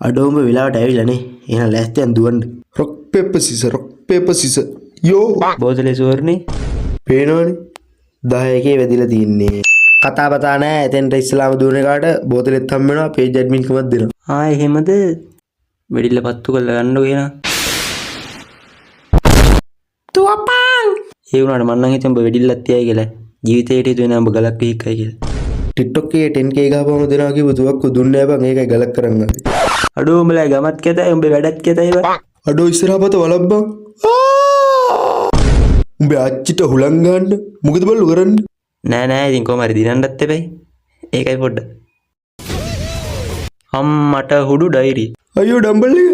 අඩෝඹ වෙලාවට ඇවිල්ලානේ. එහෙනම් ලෑස්තියෙන් දුවන්න. rock paper scissor යෝ බෝතලේ සුවර්ණේ පේනවනේ 10 එකේ වැදිලා තින්නේ. කතා බතා නැහැ. එතෙන්ට ඉස්සලාම දුවන එකාට බෝතලෙත් හම්බ වෙනවා. පේජ් ඇඩ්මින් කමක් දෙනවා. ආ එහෙමද? වෙඩිල්ල පත්තු කරලා ගන්නකො එහෙනම්. තුවපං. ඒ වුණාට මං නම් හිතුවා උඹ වෙඩිල්ලක් තියයි කියලා. ජීවිතේට හිතුවේ නෑ උඹ ගලක් විහික්කයි කියලා. TikTok එකේ 10k ගහපුවම දෙනවා කිව්ව තුවක්කු දුන්නේ නැහැ බං. ඒකයි ගලක් කරන් ආවේ. අඩෝ උඹලා ගමත් කැතයි උඹ වැඩත් කැතයි බං. අඩෝ ඉස්සරහපත වලබ්බන්. උඹේ අච්චිට හුලං ගන්න මොකද බල්ලු කරන්නේ? නෑ ඉතින් කොහම හරි දිනන්නත් එපයි. ඒකයි පොඩ්ඩ. අම්මට හුඩු ඩයිරි. අයියෝ ඩම්බල් එක.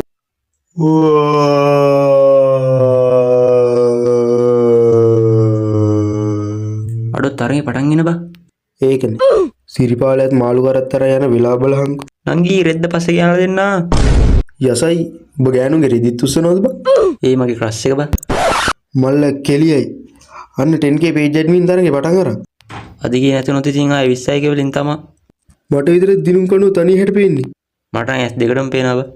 අඩෝ තරගේ පටන් ගෙන බා. ඒකනේ. සිරිපාලයත් මාළු කරත්තර යන වෙලා බලහංකෝ. නංගී රෙද්ද පස්සේ යනවා දෙන්නා. යසයි ඔබ ගෑනුගේ රිදිත් උස්සනවද බං? ඒ මගේ ක්‍රෂ් එක බා. මල්ල කෙලියයි. අන්න 10k page admin තරගේ පටන් අරන්. අදිගේ නැතුනොත් ඉතින් ආයේ 20යි වලින් තමයි. මට විතර දිනුම් කණුව තනිය හැට පේන්නේ. මට ඇස් දෙකටම පේනවා බා.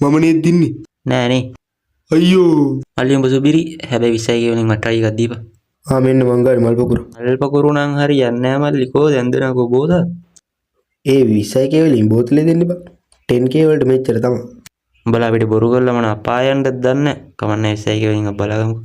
මම නේද දින්නේ? නෑනේ. අයියෝ. අලිය උඹ සුබිරි. හැබැයි 20යි වලින් මට try එකක් දීපන්. මෙන්න මං ගානේ මල් පොකුර. මල් පොකුරු නම් හරියන්නේ නෑ මල්ලි. කෝ දැන් දෙනකෝ බෝදා. ඒ 20k වලින් බෝතලේ දෙන්න බං. 10k වලට මෙච්චර තමයි. උඹලා අපිට බොරු කරලා මන අපායන්ද දන්නේ. කමන්නේ 20යි වලින් බලගමු.